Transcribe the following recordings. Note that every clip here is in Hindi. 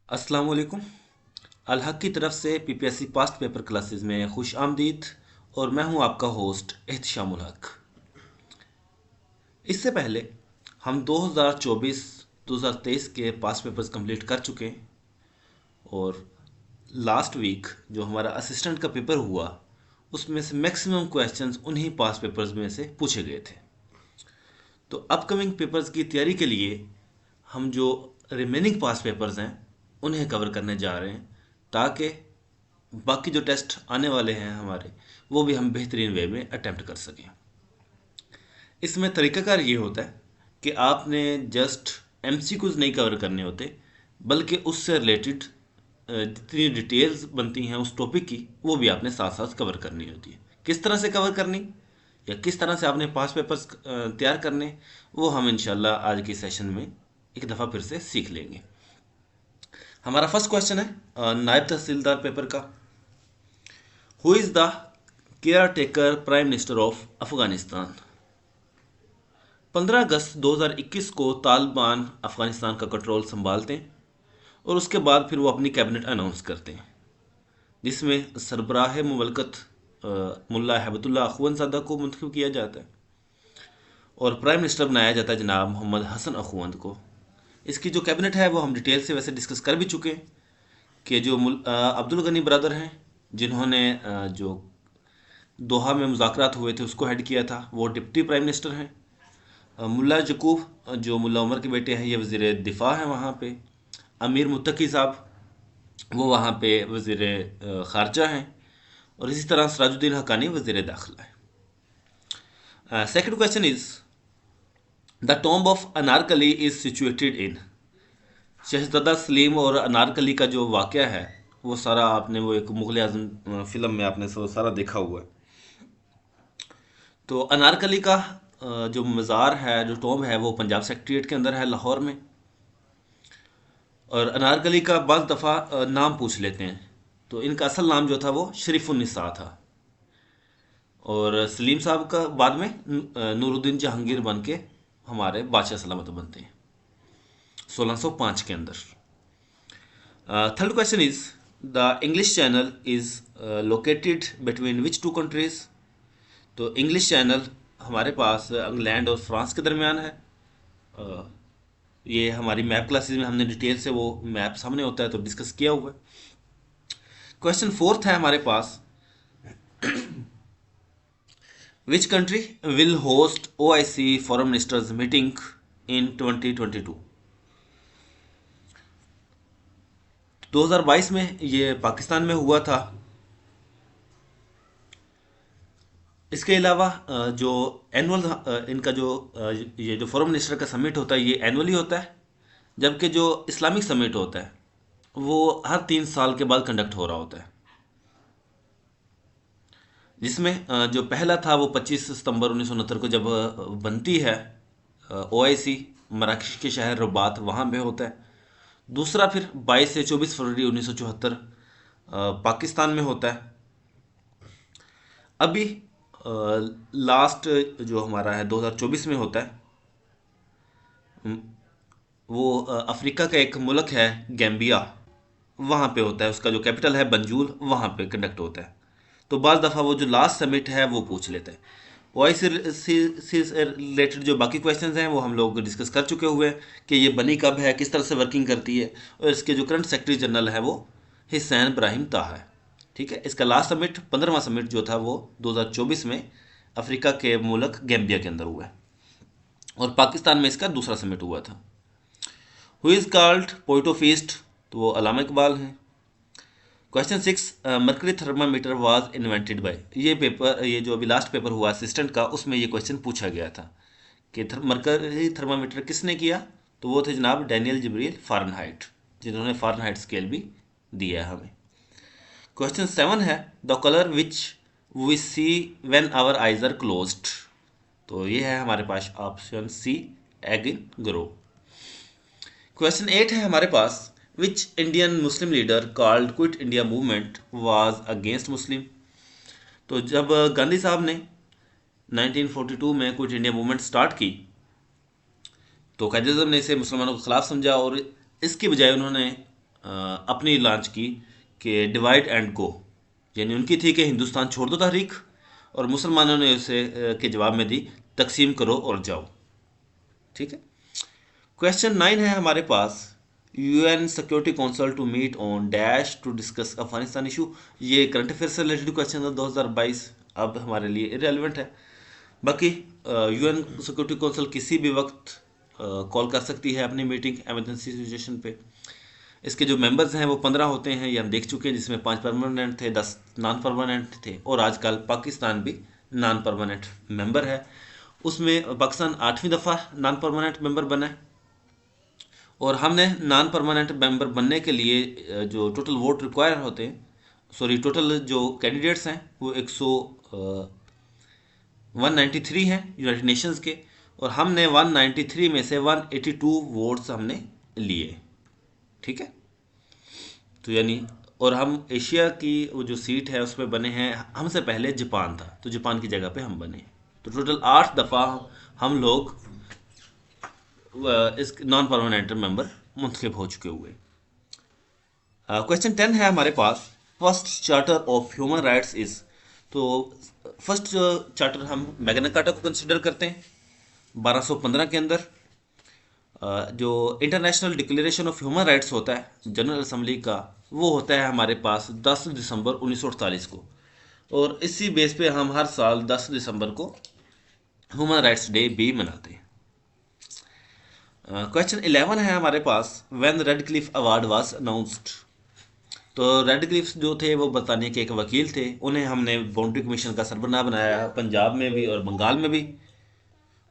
अस्सलाम वालेकुम। अल हक की तरफ से पीपीएससी पास्ट पेपर क्लासेस में खुश आमदीद और मैं हूं आपका होस्ट एहतशामुल हक। इससे पहले हम 2024-2023 के पास्ट पेपर्स कंप्लीट कर चुके हैं और लास्ट वीक जो हमारा असिस्टेंट का पेपर हुआ उसमें से मैक्सिमम क्वेश्चंस उन्हीं पास्ट पेपर्स में से पूछे गए थे। तो अपकमिंग पेपर्स की तैयारी के लिए हम जो रिमेनिंग पास्ट पेपर्स हैं उन्हें कवर करने जा रहे हैं ताकि बाकी जो टेस्ट आने वाले हैं हमारे वो भी हम बेहतरीन वे में अटेम्प्ट कर सकें। इसमें तरीकाकार ये होता है कि आपने जस्ट एमसीक्यूज नहीं कवर करने होते बल्कि उससे रिलेटेड जितनी डिटेल्स बनती हैं उस टॉपिक की वो भी आपने साथ साथ कवर करनी होती है। किस तरह से कवर करनी या किस तरह से आपने पास पेपर्स तैयार करने वो हम इंशाल्लाह आज के सेशन में एक दफ़ा फिर से सीख लेंगे। हमारा फर्स्ट क्वेश्चन है नायब तहसीलदार पेपर का। Who is the care taker prime minister of Afghanistan. 15 अगस्त 2021 को तालिबान अफगानिस्तान का कंट्रोल संभालते हैं और उसके बाद फिर वो अपनी कैबिनेट अनाउंस करते हैं जिसमें सरबराह मुमलकत मुल्ला हैबतुल्लाह अखवंदज़ादा को मुंतखब किया जाता है और प्राइम मिनिस्टर बनाया जाता है जनाब मोहम्मद हसन अखवंद को। इसकी जो कैबिनेट है वो हम डिटेल से वैसे डिस्कस कर भी चुके हैं कि जो अब्दुल गनी ब्रदर हैं जिन्होंने जो दोहा में मुज़ाकरात हुए थे उसको हेड किया था वो डिप्टी प्राइम मिनिस्टर हैं। मुल्ला यकूब जो मुल्ला उमर के बेटे हैं ये वज़ीर दिफा हैं वहाँ पे। अमीर मुत्तकी साहब वो वहाँ पे वज़ीर ख़ारजा हैं और इसी तरह सराजुद्दीन हक्कानी वज़ीर दाखिला है। Second question is the tomb of Anarkali is situated in. शहज़ादा सलीम और अनारकली का जो वाक़या है वो सारा आपने वो एक मुग़ल आज़म फ़िल्म में आपने सारा देखा हुआ है। तो अनारकली का जो मज़ार है जो टॉम्ब है वो पंजाब सेक्रेटेरिएट के अंदर है लाहौर में। और अनारकली का बज़ दफ़ा नाम पूछ लेते हैं तो इनका असल नाम जो था वो शरीफुन्निसा था और सलीम साहब का बाद में नूरुद्दीन जहांगीर बन के हमारे बादशाह सलामत बनते हैं 1605 के अंदर। Third question is the English channel is located between which two countries. तो इंग्लिश चैनल हमारे पास इंग्लैंड और फ्रांस के दरमियान है। ये हमारी मैप क्लासेस में हमने डिटेल से वो मैप सामने होता है तो डिस्कस किया हुआ है। क्वेश्चन फोर्थ है हमारे पास which country will host OIC foreign ministers meeting in 2022। 2022 में ये पाकिस्तान में हुआ था। इसके अलावा जो एनुअल इनका जो ये जो फॉरेन मिनिस्टर का समिट होता है ये एनुअली होता है जबकि जो इस्लामिक समिट होता है वो हर 3 साल के बाद कंडक्ट हो रहा होता है जिसमें जो पहला था वो 25 सितंबर 1969 को जब बनती है OIC मराकश के शहर रबात वहाँ पे होता है। दूसरा फिर 22 से 24 फरवरी 1974 पाकिस्तान में होता है। अभी लास्ट जो हमारा है 2024 में होता है वो अफ्रीका का एक मुल्क है गैम्बिया वहाँ पे होता है। उसका जो कैपिटल है बंजूल वहाँ पे कंडक्ट होता है। तो बाज़ दफ़ा वो जो लास्ट समिट है वो पूछ लेते हैं। OIC से रिलेटेड जो बाकी क्वेश्चंस हैं वो हम लोग डिस्कस कर चुके हुए हैं कि ये बनी कब है किस तरह से वर्किंग करती है और इसके जो करंट सेक्रेटरी जनरल है वो हुसैन इब्राहिम ताहा है। ठीक है, इसका लास्ट समिट 15वां समिट जो था वो 2024 में अफ्रीका के मुल्क गैम्बिया के अंदर हुआ है और पाकिस्तान में इसका दूसरा समिट हुआ था। Who is called poet of east. तो वो अल्लामा इकबाल हैं। Question 6 mercury thermometer was invented by. ये जो अभी लास्ट पेपर हुआ असिस्टेंट का उसमें ये क्वेश्चन पूछा गया था कि मरकरी थर्मामीटर किसने किया। तो वो थे जनाब डैनियल जिब्रील फ़ारेनहाइट जिन्होंने फ़ारेनहाइट स्केल भी दिया है हमें। क्वेश्चन 7 है the colour which we see when our eyes are closed. तो ये है हमारे पास ऑप्शन सी एग इन ग्रो। क्वेश्चन 8 है हमारे पास which Indian Muslim leader called quit India movement was against Muslim. तो जब गांधी साहब ने 1942 में क्विट इंडिया मूवमेंट स्टार्ट की तो कायद-ए-आज़म ने इसे मुसलमानों के खिलाफ समझा और इसकी बजाय उन्होंने अपनी लॉन्च की कि डिवाइड एंड गो, यानी उनकी थी कि हिंदुस्तान छोड़ दो तहरीक, और मुसलमानों ने उसे के जवाब में दी तकसीम करो और जाओ। ठीक है। क्वेश्चन 9 है हमारे पास, UN security council to meet on dash to discuss Afghanistan issue. ये करंट अफेयर से रिलेटेड क्वेश्चन है 2022, अब हमारे लिए इरेलीवेंट है। बाकी यूएन सिक्योरिटी काउंसिल किसी भी वक्त कॉल कर सकती है अपनी मीटिंग एमरजेंसी सिचुएशन पे। इसके जो मेंबर्स हैं वो 15 होते हैं, ये हम देख चुके हैं, जिसमें 5 परमानेंट थे, 10 नॉन परमानेंट थे, और आजकल पाकिस्तान भी नॉन परमानेंट मेंबर है। उसमें पाकिस्तान 8वीं दफ़ा नॉन परमानेंट मेंबर बना है, और हमने नॉन परमानेंट मेंबर बनने के लिए जो टोटल वोट रिक्वायर होते हैं, सॉरी टोटल जो कैंडिडेट्स हैं वो 193 हैं यूनाइटेड नेशंस के, और हमने 193 में से 182 वोट्स हमने लिए। ठीक है। तो यानी, और हम एशिया की वो जो सीट है उसमें बने हैं, हमसे पहले जापान था तो जापान की जगह पे हम बने। तो टोटल 8 दफ़ा हम लोग इस नॉन परमानेंट मेंबर मुंतखब हो चुके हुए। क्वेश्चन 10 है हमारे पास, first charter of human rights is. तो फर्स्ट चार्टर हम मैग्ना कार्टा को कंसिडर करते हैं 1215 के अंदर। जो international declaration of human rights होता है जनरल असम्बली का, वो होता है हमारे पास 10 दिसंबर 1948 को, और इसी बेस पे हम हर साल 10 दिसंबर को ह्यूमन राइट्स डे भी मनाते हैं। क्वेश्चन 11 है हमारे पास, when Radcliffe award was announced. तो रेड क्लिफ जो थे वो बरतानिया के एक वकील थे, उन्हें हमने बाउंड्री कमीशन का सरबराह बनाया, पंजाब में भी और बंगाल में भी,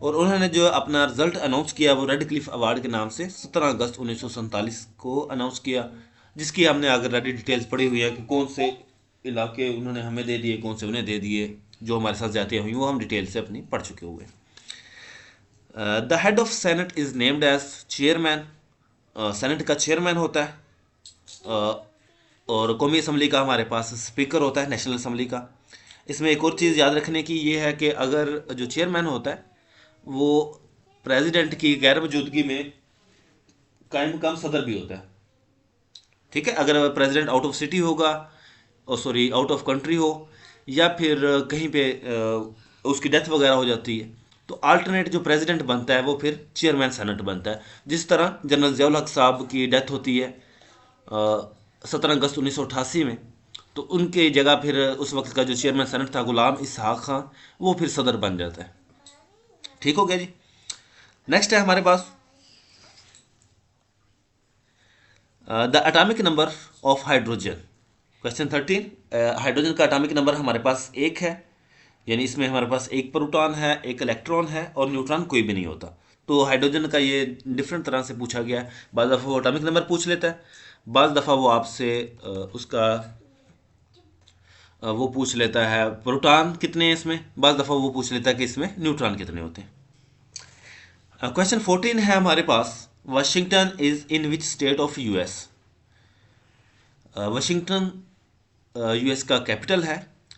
और उन्होंने जो अपना रिजल्ट अनाउंस किया वो रेड क्लिफ अवार्ड के नाम से 17 अगस्त 1947 को अनाउंस किया, जिसकी हमने आगे रेडी डिटेल्स पढ़ी हुई है कि कौन से इलाके उन्होंने हमें दे दिए, कौन से उन्हें दे दिए, जो हमारे साथ जाते हुई वो हम डिटेल से अपनी पढ़ चुके हुए। The head of senate is named as chairman. Senate का चेयरमैन होता है, और कौमी असम्बली का हमारे पास स्पीकर होता है, नेशनल असम्बली का। इसमें एक और चीज़ याद रखने की ये है कि अगर जो चेयरमैन होता है वो प्रेसिडेंट की गैर मौजूदगी में कायम मकाम सदर भी होता है। ठीक है। अगर प्रेसिडेंट आउट ऑफ सिटी होगा, सॉरी आउट ऑफ कंट्री हो, या फिर कहीं पे उसकी डेथ वगैरह हो जाती है, तो अल्टरनेट जो प्रेसिडेंट बनता है वो फिर चेयरमैन सेनेट बनता है। जिस तरह जनरल ज़ियाउल हक साहब की डेथ होती है 17 अगस्त 1988 में, तो उनके जगह फिर उस वक्त का जो चेयरमैन सेनेट था गुलाम इसहाक खां, वो फिर सदर बन जाता है। ठीक हो गया जी। नेक्स्ट है हमारे पास the atomic number of hydrogen. Question 13, hydrogen का एटॉमिक नंबर हमारे पास 1 है, यानी इसमें हमारे पास एक प्रोटॉन है, एक इलेक्ट्रॉन है, और न्यूट्रॉन कोई भी नहीं होता। तो हाइड्रोजन का ये डिफरेंट तरह से पूछा गया है। बाज़ दफ़ा वो एटॉमिक नंबर पूछ लेता है, बाज़ दफ़ा वो आपसे उसका वो पूछ लेता है प्रोटॉन कितने हैं इसमें, बाज़ दफ़ा वो पूछ लेता है कि इसमें न्यूट्रॉन कितने होते हैं। क्वेश्चन 14 है हमारे पास, Washington is in which state of US. Washington US का कैपिटल है।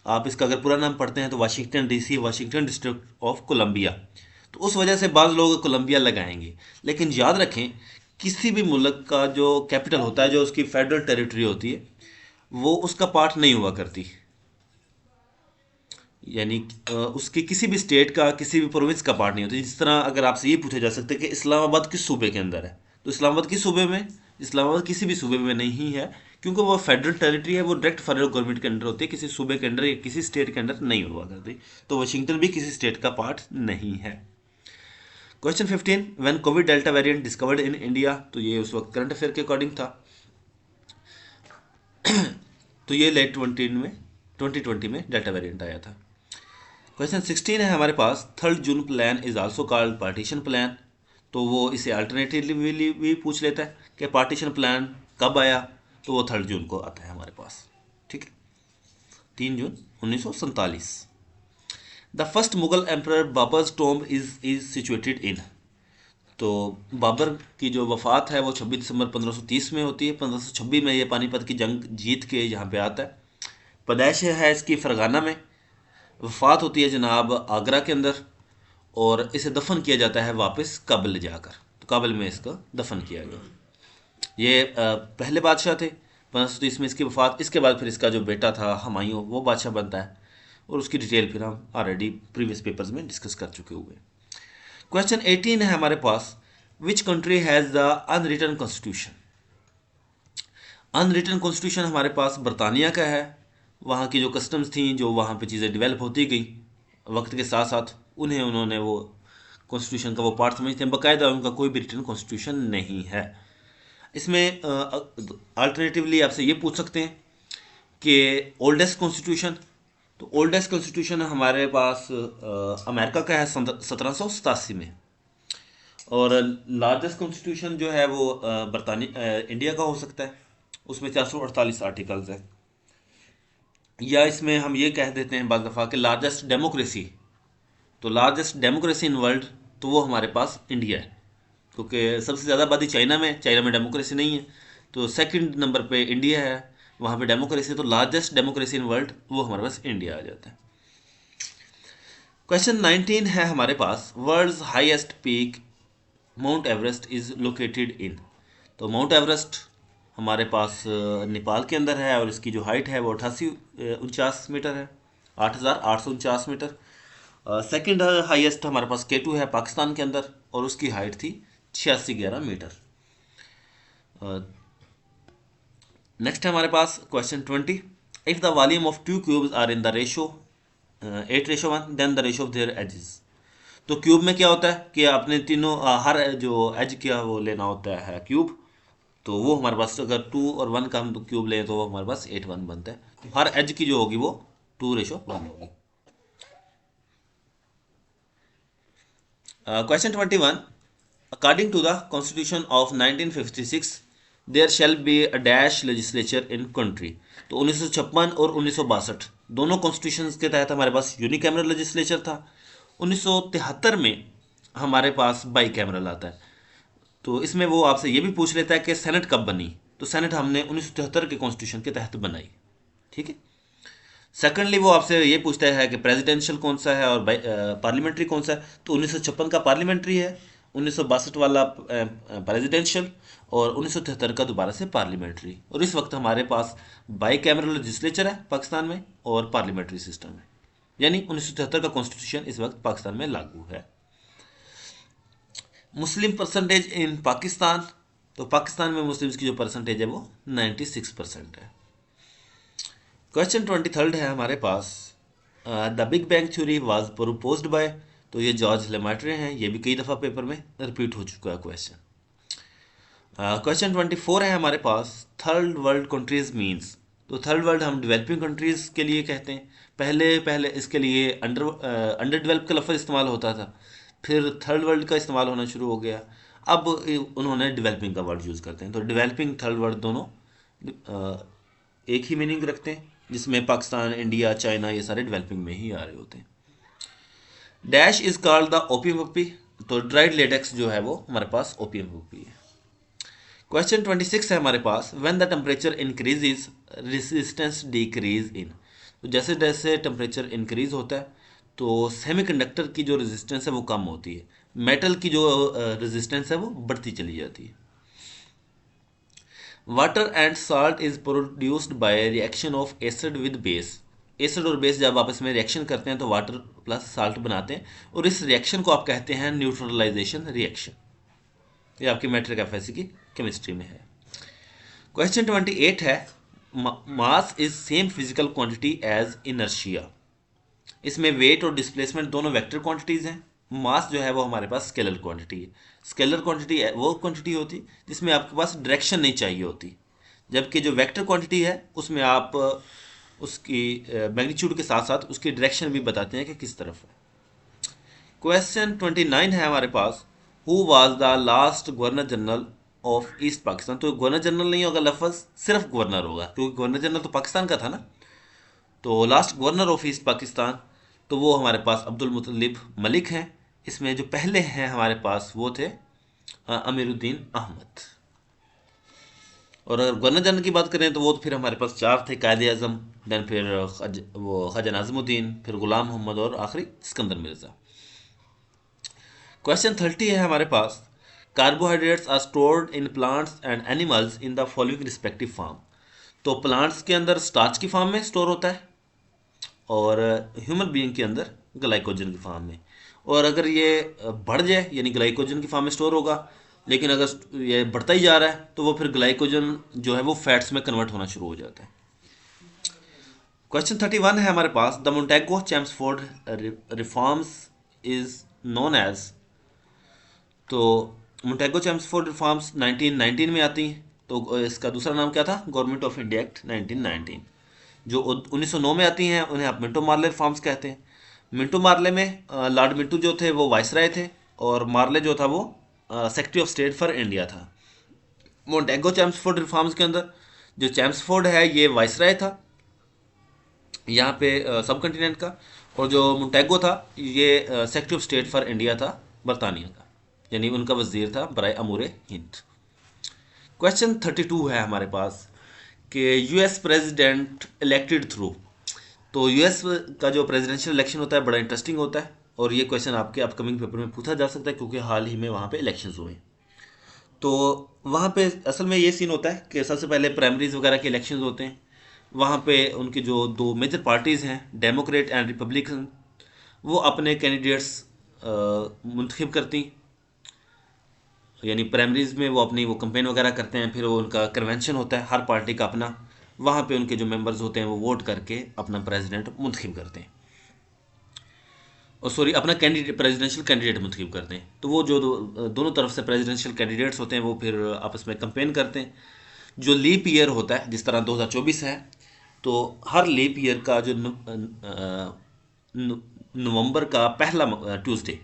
आप इसका अगर पूरा नाम पढ़ते हैं तो Washington DC, Washington district of Columbia. तो उस वजह से बाज़ लोग कोलंबिया लगाएंगे, लेकिन याद रखें किसी भी मुल्क का जो कैपिटल होता है, जो उसकी फेडरल टेरिटरी होती है, वो उसका पार्ट नहीं हुआ करती। यानी उसके किसी भी स्टेट का, किसी भी प्रोविंस का पार्ट नहीं होता। जिस तरह अगर आपसे ये पूछा जा सकता है कि इस्लामाबाद किस सूबे के अंदर है, तो इस्लामाबाद किस सूबे में, इस्लामाबाद किसी भी सूबे में नहीं है, क्योंकि वो फेडरल टेरिटरी है, वो डायरेक्ट फेडरल गवर्नमेंट के अंडर होती है, किसी सूबे के अंडर या किसी स्टेट के अंडर नहीं हुआ करती। तो वाशिंगटन भी किसी स्टेट का पार्ट नहीं है। Question 15, when Covid delta variant discovered in India. तो ये उस वक्त करंट अफेयर के अकॉर्डिंग था। तो ये लेट 2020 में डेल्टा वेरिएंट आया था। क्वेश्चन 16 है हमारे पास, 3 June plan is also called partition plan. तो वो इसे अल्टरनेटिवली भी पूछ लेता है कि पार्टीशन प्लान कब आया, तो वो 3 जून को आता है हमारे पास। ठीक है, 3 जून 1947। The first Mughal emperor Babar's tomb is situated in. तो बाबर की जो वफ़ात है वो 26 दिसंबर 1530 में होती है। 1526 में ये पानीपत की जंग जीत के यहाँ पे आता है। पैदाइश है इसकी फरगाना में, वफ़ात होती है जनाब आगरा के अंदर, और इसे दफन किया जाता है वापस काबुल ले जाकर। तो काबुल में इसका दफन किया गया। ये पहले बादशाह थे, 1530 में इसकी वफात, इसके बाद फिर इसका जो बेटा था हुमायूं वो बादशाह बनता है, और उसकी डिटेल फिर हम ऑलरेडी प्रीवियस पेपर्स में डिस्कस कर चुके हुए। क्वेश्चन 18 है हमारे पास, which country has the unwritten constitution. Unwritten constitution हमारे पास बरतानिया का है। वहाँ की जो कस्टम्स थी, जो वहाँ पे चीज़ें डेवलप होती गई वक्त के साथ साथ, उन्होंने वो कॉन्स्टिट्यूशन का वो पार्ट समझते हैं। बाकायदा उनका कोई भी रिटन कॉन्स्टिट्यूशन नहीं है। इसमें अल्टरनेटिवली आपसे ये पूछ सकते हैं कि ओल्डेस्ट कॉन्स्टिट्यूशन, तो ओल्डेस्ट कॉन्स्टिट्यूशन हमारे पास अमेरिका का है 1787 में, और लार्जेस्ट कॉन्स्टिट्यूशन जो है वो बरतानिया इंडिया का हो सकता है, उसमें 448 आर्टिकल्स है। या इसमें हम ये कह देते हैं बाज़ दफ़ा कि लार्जेस्ट डेमोक्रेसी, तो लार्जेस्ट डेमोक्रेसी इन वर्ल्ड तो वो हमारे पास इंडिया है, क्योंकि सबसे ज़्यादा आबादी चाइना में डेमोक्रेसी नहीं है, तो सेकंड नंबर पे इंडिया है, वहाँ पे डेमोक्रेसी, तो लार्जेस्ट डेमोक्रेसी इन वर्ल्ड वो हमारे पास इंडिया आ जाता है। क्वेश्चन 19 है हमारे पास, world's highest peak Mount Everest is located in. तो माउंट एवरेस्ट हमारे पास नेपाल के अंदर है, और इसकी जो हाइट है वो 88 मीटर है, 8849 मीटर। सेकंड हाईएस्ट हमारे पास K2 है पाकिस्तान के अंदर, और उसकी हाइट थी 8611 मीटर। नेक्स्ट है हमारे पास question 20, if the volume of two cubes are in the ratio 8:1 then the ratio of their edges. तो क्यूब में क्या होता है कि आपने तीनों हर जो एज क्या वो लेना होता है क्यूब, तो वो हमारे पास अगर 2 और 1 का हम क्यूब लें तो वो हमारे पास 8:1 बनता है, तो हर एज की जो होगी वो 2:1 होगी। Question 21, according to the constitution of 1956 there shall be a dash legislature in country. तो 1956 और 1962 दोनों कॉन्स्टिट्यूशन के तहत हमारे पास यूनिकैमरल लेजिस्लेचर था। 1973 में हमारे पास बाई कैमरल आता है। तो इसमें वो आपसे ये भी पूछ लेता है कि सेनेट कब बनी, तो सेनेट हमने 1973 के कॉन्स्टिट्यूशन के तहत बनाई। ठीक है। सेकेंडली वो आपसे ये पूछता है कि प्रेसिडेंशियल कौन सा है और पार्लियामेंट्री कौन सा है, तो 1956 का पार्लियामेंट्री है, 1962 वाला प्रेसिडेंशियल, और 1973 का दोबारा से पार्लियामेंट्री। और इस वक्त हमारे पास बाई कैमरल लेजिस्लेचर है पाकिस्तान में, और पार्लियामेंट्री सिस्टम है, यानी 1973 का कॉन्स्टिट्यूशन इस वक्त पाकिस्तान में लागू है। मुस्लिम परसेंटेज इन पाकिस्तान, तो पाकिस्तान में मुस्लिम्स की जो परसेंटेज है वो 96% है। क्वेश्चन 23 है हमारे पास, the big bang theory was proposed by, तो ये जॉर्ज लेमाइट्रे हैं, ये भी कई दफ़ा पेपर में रिपीट हो चुका है क्वेश्चन। क्वेश्चन 24 है हमारे पास, थर्ड वर्ल्ड कंट्रीज मीन्स। तो थर्ड वर्ल्ड हम डेवलपिंग कंट्रीज के लिए कहते हैं। पहले इसके लिए अंडर डेवलप का लफ्ज़ इस्तेमाल होता था, फिर थर्ड वर्ल्ड का इस्तेमाल होना शुरू हो गया, अब उन्होंने डेवलपिंग का वर्ड यूज़ करते हैं। तो डेवलपिंग थर्ड वर्ल्ड दोनों एक ही मीनिंग रखते हैं, जिसमें पाकिस्तान, इंडिया, चाइना ये सारे डेवलपिंग में ही आ रहे होते हैं। Dash is called the opium poppy, तो ड्राइड लेटेक्स जो है वो हमारे पास ओपियम पप्पी है। क्वेश्चन 26 है हमारे पास, when the temperature increases resistance decreases in. तो जैसे जैसे टेम्परेचर इंक्रीज होता है तो सेमीकंडक्टर की जो रेजिस्टेंस है वो कम होती है, मेटल की जो रेजिस्टेंस है वो बढ़ती चली जाती है। Water and salt is produced by reaction of acid with base. Acid और बेस जब आपस में रिएक्शन करते हैं तो वाटर प्लस साल्ट बनाते हैं, और इस रिएक्शन को आप कहते हैं न्यूट्रलाइजेशन रिएक्शन। ये आपकी मैट्रिक एफएससी की केमिस्ट्री में है। क्वेश्चन 28 है, mass is same physical quantity as inertia. इसमें वेट और डिस्प्लेसमेंट दोनों वेक्टर क्वांटिटीज हैं। मास जो है वो हमारे पास स्केलर क्वांटिटी है। स्केलर क्वांटिटी वो क्वांटिटी होती जिसमें आपके पास डायरेक्शन नहीं चाहिए होती, जबकि जो वेक्टर क्वांटिटी है उसमें आप उसकी मैग्नीट्यूड के साथ साथ उसकी डायरेक्शन भी बताते हैं कि किस तरफ है। क्वेश्चन 29 है हमारे पास, who was the last governor general of east Pakistan. तो गवर्नर जनरल नहीं होगा लफ्ज़, सिर्फ गवर्नर होगा, क्योंकि गवर्नर जनरल तो पाकिस्तान का था ना। तो last governor of east Pakistan तो वो हमारे पास अब्दुल मुतलिब मलिक हैं। इसमें जो पहले हैं हमारे पास वो थे अमीरुद्दीन अहमद। और अगर गवर्नर जनरल की बात करें तो वो तो फिर हमारे पास 4 थे, कायद आज़म, दैन फिर वो ख्वाजा नाज़िमुद्दीन, फिर गुलाम मोहम्मद, और आखिरी सिकंदर मिर्ज़ा। क्वेश्चन 30 है हमारे पास, carbohydrates are stored in plants and animals in the following respective form. तो प्लांट्स के अंदर स्टार्च की फॉर्म में स्टोर होता है और ह्यूमन बीइंग के अंदर ग्लाइकोजन की फॉर्म में। और अगर ये बढ़ जाए यानी ग्लाइकोजन की फॉर्म में स्टोर होगा, लेकिन अगर ये बढ़ता ही जा रहा है तो वो फिर ग्लाइकोजन जो है वो फैट्स में कन्वर्ट होना शुरू हो जाता है। क्वेश्चन 31 है हमारे पास, the Montagu Chelmsford reforms is known as. तो मोंटेगो चेम्सफोर्ड रिफॉर्म्स 1919 में आती हैं। तो इसका दूसरा नाम क्या था? Government of India act 1919। जो 1909 में आती हैं उन्हें आप मिंटो मार्ले रिफॉर्म्स कहते हैं। मिंटो मार्ले में लॉर्ड मिंटो जो थे वो वाइसराय थे और मार्ले जो था वो secretary of state for India था। मोंटेगो चैम्सफोर्ड रिफॉर्म्स के अंदर जो चैम्सफोर्ड है ये वाइसराय था यहाँ पे सब कॉन्टिनेंट का, और जो मोंटेगो था ये secretary of state for India था बरतानिया का, यानी उनका वजीर था बराए अमूर हिंद। क्वेश्चन 32 है हमारे पास कि यूएस प्रेसिडेंट इलेक्टेड थ्रू। तो यूएस का जो प्रेसिडेंशियल इलेक्शन होता है बड़ा इंटरेस्टिंग होता है और ये क्वेश्चन आपके अपकमिंग पेपर में पूछा जा सकता है क्योंकि हाल ही में वहाँ पे इलेक्शंस हुए। तो वहाँ पे असल में ये सीन होता है कि सबसे पहले प्राइमरीज वगैरह के इलेक्शंस होते हैं। वहाँ पे उनकी जो दो मेजर पार्टीज़ हैं, डेमोक्रेट एंड रिपब्लिकन, वो अपने कैंडिडेट्स मुंतखब करती, यानी प्राइमरीज में वो अपनी वो कंपेन वगैरह करते हैं, फिर वो उनका कन्वेंशन होता है हर पार्टी का अपना, वहाँ पे उनके जो मेंबर्स होते हैं वो वोट करके अपना प्रेसिडेंट मुंतखब करते हैं, और सॉरी अपना कैंडिडेट प्रेसिडेंशियल कैंडिडेट मुंतखब करते हैं। तो वो जो दोनों तरफ से प्रेसिडेंशियल कैंडिडेट्स होते हैं वो फिर आपस में कंपेन करते हैं। जो लीप ईयर होता है जिस तरह 2024 है, तो हर लीप ईयर का जो नवंबर का पहला ट्यूसडे,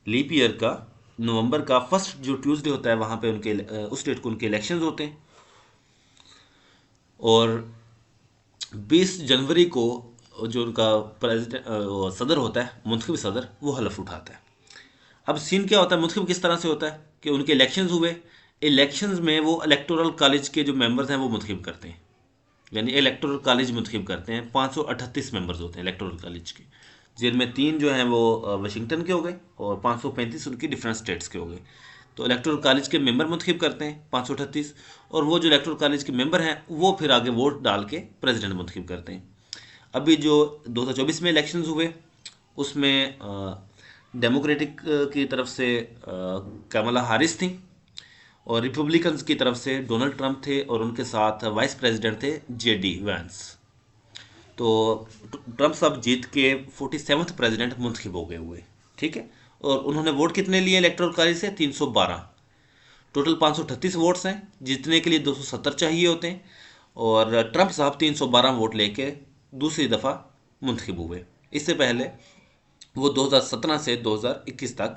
लीप ईयर का नवंबर का फर्स्ट जो ट्यूसडे होता है वहाँ पे उनके उस डेट को उनके इलेक्शंस होते हैं। और 20 जनवरी को जो उनका प्रेसिडेंट सदर होता है, मुंतखब सदर, वो हलफ उठाता है। अब सीन क्या होता है, मुंतखब किस तरह से होता है कि उनके इलेक्शंस हुए, इलेक्शंस में वो इलेक्टोरल कॉलेज के जो मेंबर्स हैं वो मुंतखब करते हैं, यानी इलेक्टोरल कॉलेज मुंतखब करते हैं। 538 मेंबर्स होते हैं इलेक्टोरल कॉलेज के, जिनमें 3 जो हैं वो वाशिंगटन के हो गए और 535 उनकी डिफरेंट स्टेट्स के हो गए। तो इलेक्टोरल कॉलेज के मेंबर मुंतखब करते हैं 538, और वो जो इलेक्टोरल कॉलेज के मेंबर हैं वो फिर आगे वोट डाल के प्रेसिडेंट मुंतखब करते हैं। अभी जो 2024 में इलेक्शंस हुए उसमें डेमोक्रेटिक की तरफ से कमला हारिस थी और रिपब्लिकन्स की तरफ से डोनाल्ड ट्रंप थे और उनके साथ वाइस प्रेसिडेंट थे जेडी वैंस। तो ट्रंप साहब जीत के 47th प्रेसिडेंट मुंतखब हो गए हुए, ठीक है। और उन्होंने वोट कितने लिए इलेक्टोरल कॉलेज से? 312। टोटल 538 वोट्स हैं, जीतने के लिए 270 चाहिए होते हैं, और ट्रंप साहब 312 वोट लेके दूसरी दफ़ा मुंतखब हुए। इससे पहले वो 2017 से 2021 तक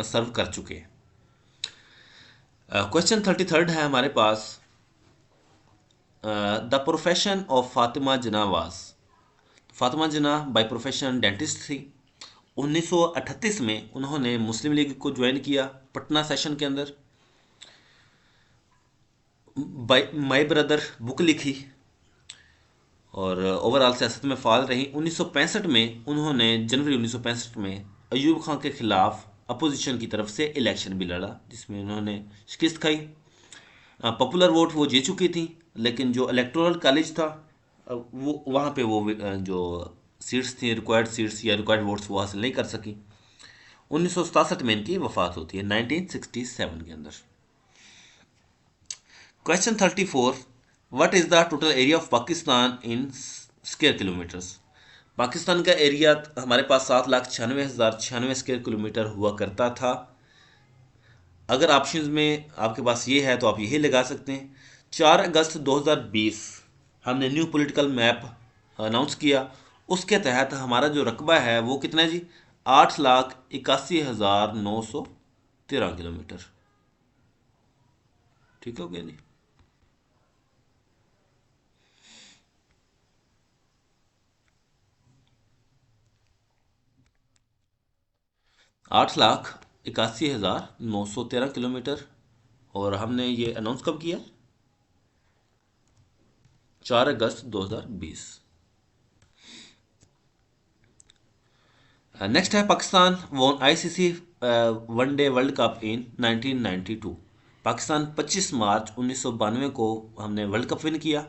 सर्व कर चुके हैं। क्वेश्चन 33 है हमारे पास, द प्रोफेशन ऑफ फातिमा जना वाज। फातिमा जना बाय प्रोफेशन डेंटिस्ट थी। 1938 में उन्होंने मुस्लिम लीग को ज्वाइन किया पटना सेशन के अंदर। माई ब्रदर बुक लिखी और ओवरऑल सियासत में फाल रही। 1965 में उन्होंने जनवरी 1965 में अयूब खान के खिलाफ अपोजिशन की तरफ से इलेक्शन भी लड़ा जिसमें उन्होंने शिकस्त खाई। पॉपुलर वोट वो जीत चुकी थी, लेकिन जो इलेक्टोरल कॉलेज था वो वहाँ पे वो जो सीट्स थी, रिक्वायर्ड सीट्स या रिक्वायर्ड वोट्स वो हासिल नहीं कर सकी। 1967 में इनकी वफात होती है 1967 के अंदर। Question 34, what is the total area of Pakistan in square kilometres. Pakistan का एरिया हमारे पास 7,96,096 स्क्वायर किलोमीटर हुआ करता था। अगर ऑप्शंस में आपके पास ये है तो आप यही लगा सकते हैं। 4 अगस्त 2020 हमने न्यू पॉलिटिकल मैप अनाउंस किया, उसके तहत हमारा जो रकबा है वो कितना है जी? 8,81,913 किलोमीटर। ठीक हो गया जी। 8,81,913 किलोमीटर, और हमने ये अनाउंस कब किया? 4 अगस्त 2020। नेक्स्ट है, Pakistan won ICC one day world cup in 1992। Pakistan 25 मार्च 1992 को हमने वर्ल्ड कप विन किया।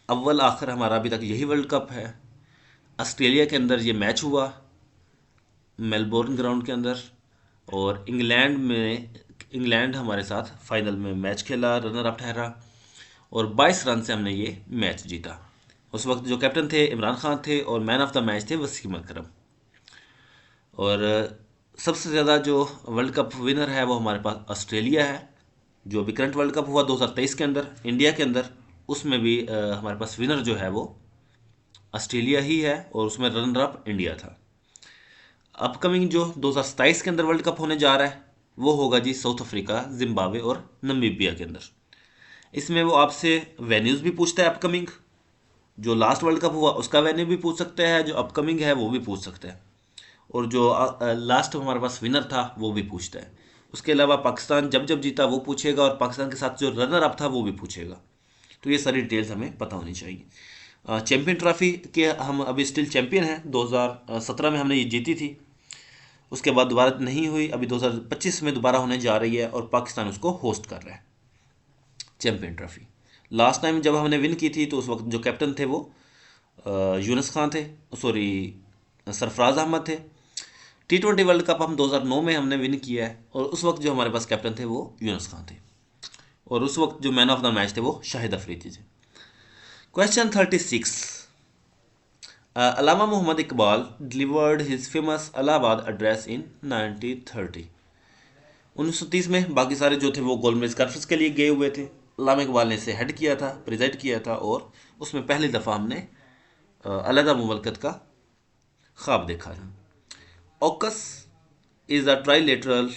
अव्वल आखिर हमारा अभी तक यही वर्ल्ड कप है। ऑस्ट्रेलिया के अंदर ये मैच हुआ, मेलबोर्न ग्राउंड के अंदर, और इंग्लैंड हमारे साथ फाइनल में मैच खेला, रनर अप ठहरा, और 22 रन से हमने ये मैच जीता। उस वक्त जो कैप्टन थे इमरान खान थे और मैन ऑफ द मैच थे वसीम अकरम। और सबसे ज़्यादा जो वर्ल्ड कप विनर है वो हमारे पास ऑस्ट्रेलिया है। जो अभी करंट वर्ल्ड कप हुआ 2023 के अंदर इंडिया के अंदर, उसमें भी हमारे पास विनर जो है वो ऑस्ट्रेलिया ही है, और उसमें रनर अप इंडिया था। अपकमिंग जो 2027 के अंदर वर्ल्ड कप होने जा रहा है वो होगा जी साउथ अफ्रीका, जिम्बाब्वे और नमीबिया के अंदर। इसमें वो आपसे वेन्यूज़ भी पूछता है अपकमिंग, जो लास्ट वर्ल्ड कप हुआ उसका वेन्यू भी पूछ सकते हैं, जो अपकमिंग है वो भी पूछ सकते हैं, और जो लास्ट हमारे पास विनर था वो भी पूछता है। उसके अलावा पाकिस्तान जब जब जीता वो पूछेगा, और पाकिस्तान के साथ जो रनर अप था वो भी पूछेगा। तो ये सारी डिटेल्स हमें पता होनी चाहिए। चैंपियन ट्रॉफी के हम अभी स्टिल चैंपियन हैं। 2017 में हमने ये जीती थी, उसके बाद दोबारा नहीं हुई, अभी 2025 में दोबारा होने जा रही है, और पाकिस्तान उसको होस्ट कर रहा है चैंपियन ट्रॉफी। लास्ट टाइम जब हमने विन की थी तो उस वक्त जो कैप्टन थे वो यूनुस खान थे, सॉरी सरफराज अहमद थे। T20 वर्ल्ड कप हम 2009 में हमने विन किया है, और उस वक्त जो हमारे पास कैप्टन थे वो यूनुस खान थे, और उस वक्त जो मैन ऑफ द मैच थे वो शाहिद अफरीदी थे। Question 36। Allama Mohammad Iqbal delivered his famous Allahabad address in 1930। 1930 में बाकी सारे जो थे वो गोलमेज कॉन्फ्रेंस के लिए गए हुए थे। अलामा इकबाल ने इसे हेड किया था, प्रेजेंट किया था, और उसमें पहली दफ़ा हमने अलहदा मुमलकत का ख्वाब देखा था। AUKUS is a trilateral